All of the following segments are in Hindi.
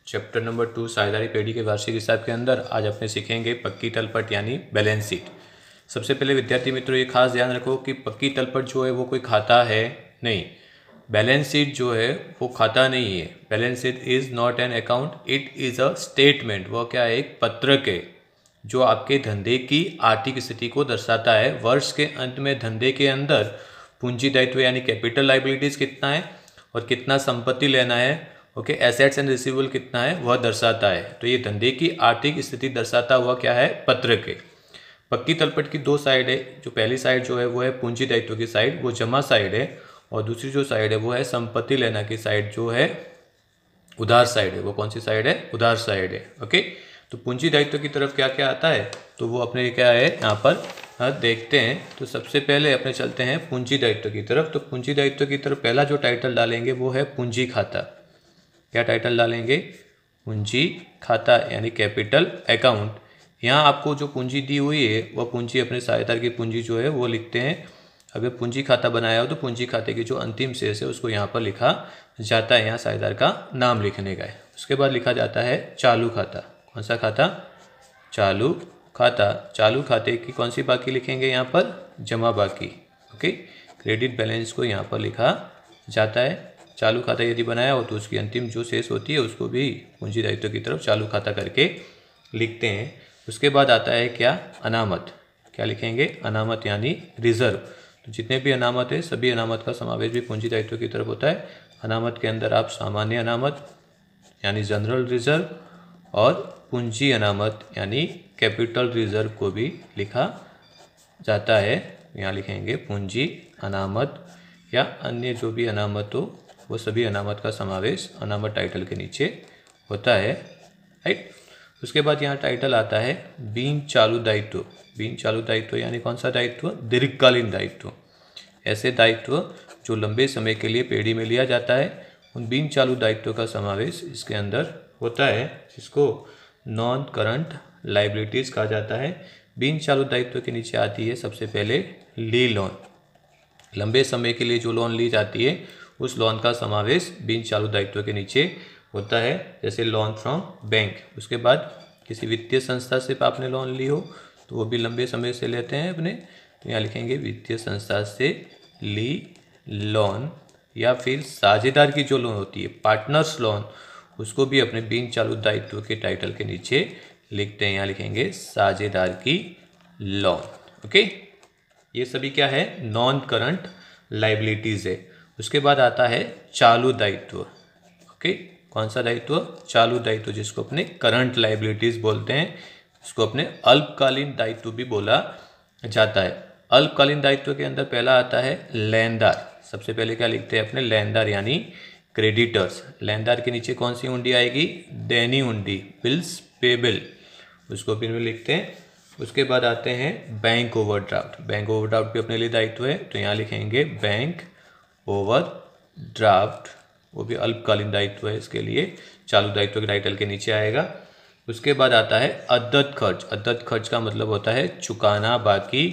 चैप्टर नंबर 2 साझेदारी पेढ़ी के वार्षिक हिसाब के अंदर आज अपने सीखेंगे पक्की तलपट यानी बैलेंस शीट। सबसे पहले विद्यार्थी मित्रों ये खास ध्यान रखो कि पक्की तलपट जो है वो कोई खाता है नहीं, बैलेंस शीट जो है वो खाता नहीं है। Balance sheet is not an account, it is a statement. वो क्या है? एक पत्रक है जो आपके धंधे की आर्थिक स्थिति को दर्शाता है। वर्ष के अंत में धंधे के अंदर पूंजी दायित्व यानी कैपिटल लाइबिलिटीज कितना है और कितना संपत्ति लेना है, ओके, एसेट्स एंड रिसीवेबल कितना है वह दर्शाता है। तो ये धंधे की आर्थिक स्थिति दर्शाता हुआ क्या है? पत्रक है। पक्की तलपट की दो साइड है। जो पहली साइड जो है वो है पूंजी दायित्व की साइड, वो जमा साइड है, और दूसरी जो साइड है वो है संपत्ति लेना की साइड जो है उधार साइड है। वो कौन सी साइड है? उधार साइड है। ओके, तो पूंजी दायित्व की तरफ क्या क्या आता है तो वो अपने क्या है यहाँ पर देखते हैं। तो सबसे पहले अपने चलते हैं पूंजी दायित्व की तरफ। तो पूंजी दायित्व की तरफ पहला जो टाइटल डालेंगे वो है पूंजी खाता। क्या टाइटल डालेंगे? पूंजी खाता यानी कैपिटल अकाउंट। यहाँ आपको जो पूंजी दी हुई है वह पूंजी अपने साझेदार की पूंजी जो है वो लिखते हैं। अगर पूंजी खाता बनाया हो तो पूंजी खाते की जो अंतिम शेष है उसको यहाँ पर लिखा जाता है। यहाँ साझेदार का नाम लिखने का है। उसके बाद लिखा जाता है चालू खाता। कौन सा खाता? चालू खाता। चालू खाते की कौन सी बाकी लिखेंगे? यहाँ पर जमा बाकी। ओके, क्रेडिट बैलेंस को यहाँ पर लिखा जाता है। चालू खाता यदि बनाया हो तो उसकी अंतिम जो शेष होती है उसको भी पूंजी दायित्व की तरफ चालू खाता करके लिखते हैं। उसके बाद आता है क्या? अनामत। क्या लिखेंगे? अनामत यानी रिजर्व। तो जितने भी अनामत है सभी अनामत का समावेश भी पूंजी दायित्व की तरफ होता है। अनामत के अंदर आप सामान्य अनामत यानी जनरल रिजर्व और पूंजी अनामत यानी कैपिटल रिजर्व को भी लिखा जाता है। यहाँ लिखेंगे पूंजी अनामत या अन्य जो भी अनामत हो वो सभी अनामत का समावेश अनामत टाइटल के नीचे होता है। राइट। उसके बाद यहाँ टाइटल आता है बिन चालू दायित्व। बिन चालू दायित्व यानी कौन सा दायित्व? दीर्घकालीन दायित्व। ऐसे दायित्व जो लंबे समय के लिए पेढ़ी में लिया जाता है उन बिन चालू दायित्व का समावेश इसके अंदर होता है, जिसको नॉन करंट लाइबिलिटीज कहा जाता है। बिन चालू दायित्व के नीचे आती है सबसे पहले ली लोन। लंबे समय के लिए जो लोन ली जाती है उस लोन का समावेश बिन चालू दायित्व के नीचे होता है, जैसे लोन फ्रॉम बैंक। उसके बाद किसी वित्तीय संस्था से आपने लोन ली हो तो वो भी लंबे समय से लेते हैं अपने, तो यहाँ लिखेंगे वित्तीय संस्था से ली लोन। या फिर साझेदार की जो लोन होती है पार्टनर्स लोन, उसको भी अपने बिन चालू दायित्व के टाइटल के नीचे लिखते हैं। यहाँ लिखेंगे साझेदार की लोन। ओके, ये सभी क्या है? नॉन करंट लाइबिलिटीज है। उसके बाद आता है चालू दायित्व। ओके, कौन सा दायित्व? चालू दायित्व, जिसको अपने करंट लाइबिलिटीज बोलते हैं। इसको अपने अल्पकालीन दायित्व भी बोला जाता है। अल्पकालीन दायित्व के अंदर पहला आता है लेनदार। सबसे पहले क्या लिखते हैं अपने? लेनदार यानी क्रेडिटर्स। लेनदार के नीचे कौन सी हुंडी आएगी? देनी हुंडी, बिल्स पेबल, उसको फिर में लिखते हैं। उसके बाद आते हैं बैंक ओवरड्राफ्ट। बैंक ओवरड्राफ्ट भी अपने लिए दायित्व है, तो यहाँ लिखेंगे बैंक ओवरड्राफ्ट। वो भी अल्पकालीन दायित्व है, इसके लिए चालू दायित्व के टाइटल के नीचे आएगा। उसके बाद आता है अद्यत खर्च। अद्यत खर्च का मतलब होता है चुकाना बाकी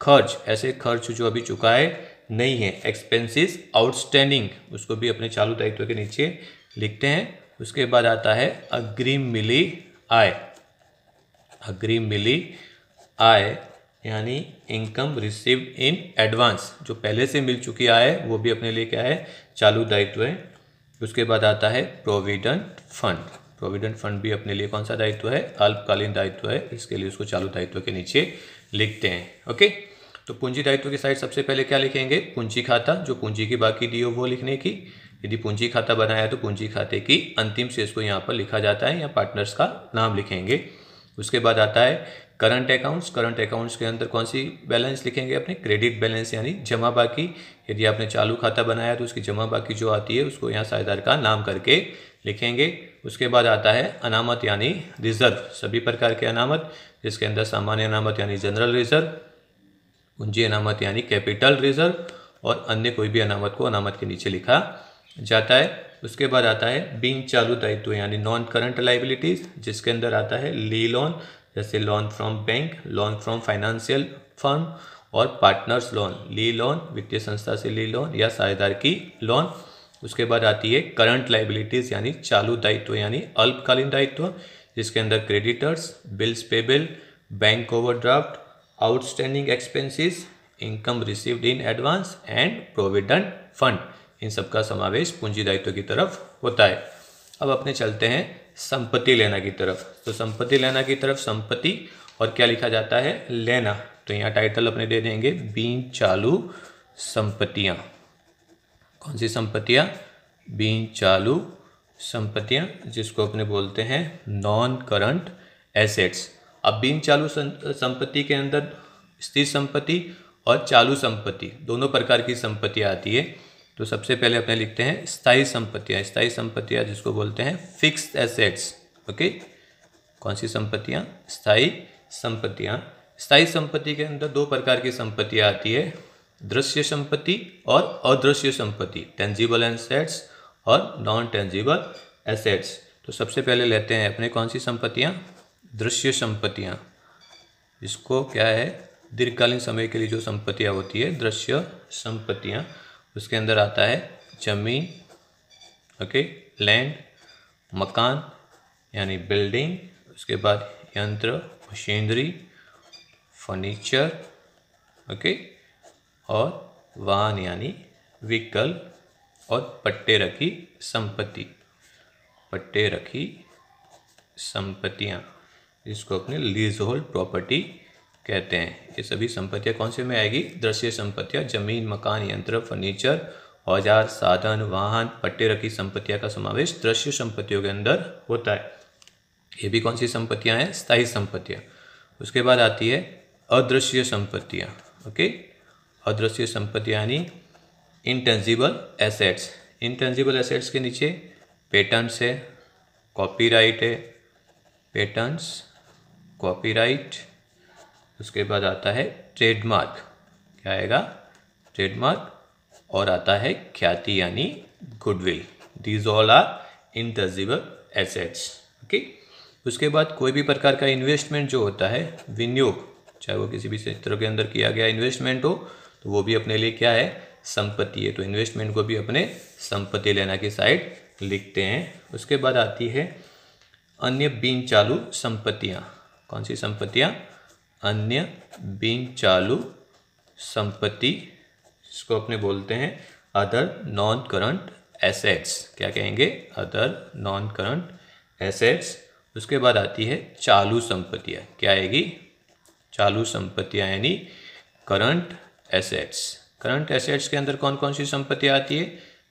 खर्च। ऐसे खर्च जो अभी चुकाए नहीं है, एक्सपेंसेस आउटस्टैंडिंग, उसको भी अपने चालू दायित्व के नीचे लिखते हैं। उसके बाद आता है अग्रिम मिली आय। अग्रिम मिली आय यानी इनकम रिसीव्ड इन एडवांस, जो पहले से मिल चुकी आय वो भी अपने लिए क्या है? चालू दायित्व है। उसके बाद आता है प्रोविडेंट फंड। प्रोविडेंट फंड भी अपने लिए कौन सा दायित्व है? अल्पकालीन दायित्व है, इसके लिए उसको चालू दायित्व के नीचे लिखते हैं। ओके, तो पूंजी दायित्व की साइड सबसे पहले क्या लिखेंगे? पूंजी खाता, जो पूंजी की बाकी दी हो वो लिखने की। यदि पूंजी खाता बनाया तो पूंजी खाते की अंतिम शेष को यहाँ पर लिखा जाता है, या पार्टनर्स का नाम लिखेंगे। उसके बाद आता है करंट अकाउंट्स। करंट अकाउंट्स के अंदर कौन सी बैलेंस लिखेंगे अपने? क्रेडिट बैलेंस यानी जमा बाकी। यदि आपने चालू खाता बनाया तो उसकी जमा बाकी जो आती है उसको यहाँ साझेदार का नाम करके लिखेंगे। उसके बाद आता है अनामत यानी रिजर्व। सभी प्रकार के अनामत, जिसके अंदर सामान्य अनामत यानी जनरल रिजर्व, पूंजी अनामत यानी कैपिटल रिजर्व, और अन्य कोई भी अनामत को अनामत के नीचे लिखा जाता है। उसके बाद आता है बिन चालू दायित्व यानी नॉन करंट लाइबिलिटीज, जिसके अंदर आता है ली लोन, जैसे loan from bank, loan from financial firm, और पार्टनर्स लोन। ली लोन वित्तीय संस्था से ली लोन या साझेदार की लोन। उसके बाद आती है करंट लाइबिलिटीज़ यानी चालू दायित्व यानी अल्पकालीन दायित्व, जिसके अंदर creditors, bills payable, bank overdraft, outstanding expenses, income received in advance and provident fund, इन सब का समावेश पूंजी दायित्व की तरफ होता है। अब अपने चलते हैं संपत्ति लेना की तरफ। तो संपत्ति लेना की तरफ संपत्ति और क्या लिखा जाता है, लेना। तो यहाँ टाइटल अपने दे देंगे बीन चालू संपत्तियाँ। कौन सी संपत्तियाँ, बीन चालू संपत्तियाँ, जिसको अपने बोलते हैं नॉन करंट एसेट्स। अब बीन चालू संपत्ति के अंदर स्थिर संपत्ति और चालू संपत्ति दोनों प्रकार की संपत्तियाँ आती है। तो सबसे पहले अपने लिखते हैं स्थायी संपत्तियाँ। स्थायी संपत्तियाँ जिसको बोलते हैं फिक्स्ड एसेट्स। ओके, कौन सी संपत्तियाँ, स्थायी संपत्तियाँ। स्थायी संपत्ति के अंदर दो प्रकार की संपत्तियाँ आती है, दृश्य संपत्ति और अदृश्य संपत्ति, टेंजिबल एसेट्स और नॉन टेंजिबल एसेट्स। तो सबसे पहले लेते हैं अपने कौन सी संपत्तियाँ, दृश्य संपत्तियाँ, इसको क्या है दीर्घकालीन समय के लिए जो संपत्तियाँ होती है दृश्य संपत्तियाँ। उसके अंदर आता है जमीन, ओके, लैंड, मकान यानी बिल्डिंग, उसके बाद यंत्र मशीनरी, फर्नीचर, ओके, और वाहन यानी व्हीकल, और पट्टे रखी संपत्ति, पट्टे रखी संपत्तियाँ, जिसको अपने लीज होल्ड प्रॉपर्टी कहते हैं। ये सभी संपत्तियाँ कौन से में आएगी, दृश्य संपत्तियाँ, जमीन, मकान, यंत्र, फर्नीचर, औजार, साधन, वाहन, पट्टे रखी संपत्तियाँ का समावेश दृश्य संपत्तियों के अंदर होता है। ये भी कौन सी संपत्तियाँ हैं, स्थायी संपत्तियाँ। उसके बाद आती है अदृश्य संपत्तियाँ। ओके, अदृश्य संपत्तियाँ यानी इंटेंजिबल एसेट्स। इंटेंजिबल एसेट्स के नीचे पेटेंट्स है, कॉपीराइट है, पेटेंट्स, कॉपीराइट। उसके बाद आता है ट्रेडमार्क, क्या आएगा, ट्रेडमार्क, और आता है ख्याति यानी goodwill. These all are intangible assets. Okay, उसके बाद कोई भी प्रकार का इन्वेस्टमेंट जो होता है, विनियोग, चाहे वो किसी भी क्षेत्र के अंदर किया गया इन्वेस्टमेंट हो, तो वो भी अपने लिए क्या है, संपत्ति है। तो इन्वेस्टमेंट को भी अपने संपत्ति लेना की साइड लिखते हैं। उसके बाद आती है अन्य बिन चालू संपत्तियाँ। कौन सी संपत्तियाँ, अन्य बिन चालू संपत्ति, इसको अपने बोलते हैं अदर नॉन करंट एसेट्स। क्या कहेंगे, अदर नॉन करंट एसेट्स। उसके बाद आती है चालू संपत्तियाँ, क्या आएगी, चालू संपत्तियाँ यानी करंट एसेट्स। करंट एसेट्स के अंदर कौन कौन सी संपत्तियाँ आती है,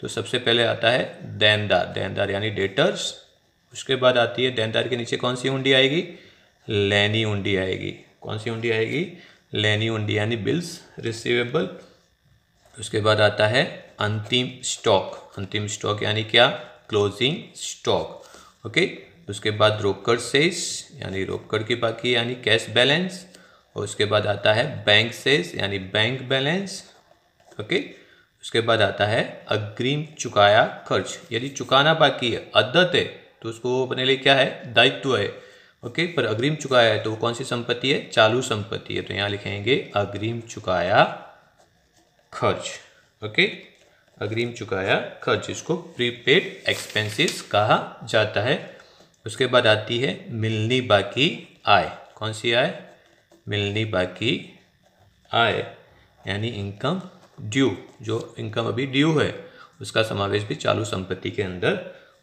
तो सबसे पहले आता है देनदार, देनदार यानी डेटर्स। उसके बाद आती है देनदार के नीचे कौन सी हुंडी आएगी, लेनी हुंडी आएगी। कौन सी हुंडी आएगी, लेनी हुंडी यानी बिल्स रिसीवेबल। उसके बाद आता है अंतिम स्टॉक, अंतिम स्टॉक यानी क्या, क्लोजिंग स्टॉक। ओके, उसके बाद रोकड़ शेष यानी रोकड़ की बाकी यानी कैश बैलेंस। और उसके बाद आता है बैंक शेष यानी बैंक बैलेंस। ओके, उसके बाद आता है अग्रिम चुकाया खर्च, यदि चुकाना बाकी है, अद्यत है, तो उसको अपने लिए क्या है, दायित्व है। ओके, पर अग्रिम चुकाया है तो वो कौन सी संपत्ति है, चालू संपत्ति है। तो यहाँ लिखेंगे अग्रिम चुकाया खर्च। ओके, अग्रिम चुकाया खर्च, इसको प्रीपेड एक्सपेंसेस कहा जाता है। उसके बाद आती है मिलनी बाकी आय। कौन सी आय, मिलनी बाकी आय यानी इनकम ड्यू, जो इनकम अभी ड्यू है उसका समावेश भी चालू संपत्ति के अंदर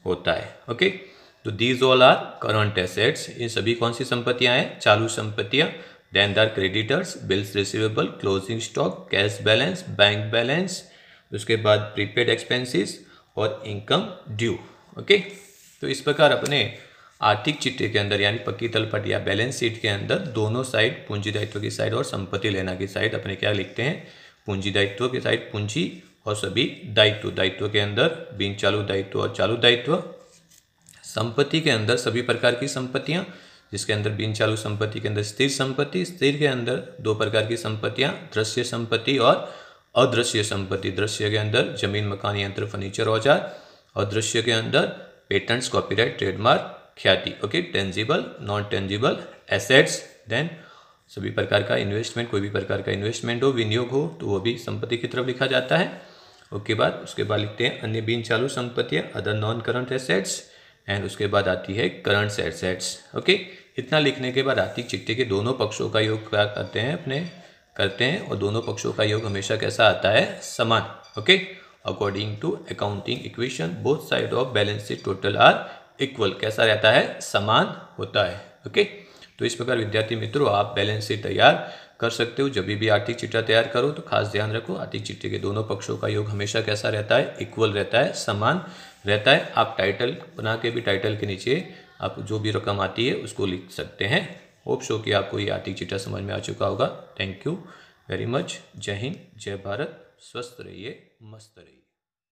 होता है। ओके, तो these all are current assets. ये सभी कौन सी संपत्तियां हैं, चालू संपत्तियां, देनदार creditors, bills receivable, closing stock, cash balance, bank balance, उसके बाद प्रीपेड एक्सपेंसेस और इनकम ड्यू। ओके, तो इस प्रकार अपने आर्थिक चिट्ठे के अंदर यानी पक्की तलपट या बैलेंस शीट के अंदर दोनों साइड, पूंजी दायित्व की साइड और संपत्ति लेना की साइड, अपने क्या लिखते हैं, पूंजी दायित्व की साइड पूंजी और सभी दायित्व, दायित्व के अंदर बिन चालू दायित्व और चालू दायित्व। संपत्ति के अंदर सभी प्रकार की संपत्तियां, जिसके अंदर बिन चालू संपत्ति के अंदर स्थिर संपत्ति, स्थिर के अंदर दो प्रकार की संपत्तियां, दृश्य संपत्ति और अदृश्य संपत्ति। दृश्य के अंदर जमीन, मकान, यंत्र, फर्नीचर, औजार, और दृश्य के अंदर पेटेंट्स, कॉपीराइट, ट्रेडमार्क, ख्याति। Okay, tangible, non tangible assets. Then सभी प्रकार का इन्वेस्टमेंट, कोई भी प्रकार का इन्वेस्टमेंट हो, विनियोग हो, तो वो भी संपत्ति की तरफ लिखा जाता है। उसके बाद लिखते हैं अन्य बिन चालू संपत्तियां, other non current assets, and उसके बाद आती है करंट एसेट्स। ओके, इतना लिखने के बाद आर्थिक चिट्ठे के दोनों पक्षों का योग क्या करते हैं और दोनों पक्षों का योग हमेशा कैसा आता है, समान। Okay, according to accounting equation both side of balance sheet total are equal, कैसा रहता है, समान होता है। ओके, तो इस प्रकार विद्यार्थी मित्रों आप बैलेंस शीट तैयार कर सकते हो। जब भी आर्थिक चिट्ठा तैयार करो तो खास ध्यान रखो आर्थिक चिट्ठे के दोनों पक्षों का योग हमेशा कैसा रहता है, इक्वल रहता है, समान रहता है। आप टाइटल बना के भी टाइटल के नीचे आप जो भी रकम आती है उसको लिख सकते हैं। होप सो कि आपको ये आर्थिक चिट्ठा समझ में आ चुका होगा। Thank you very much. जय हिंद, जय भारत, स्वस्थ रहिए, मस्त रहिए।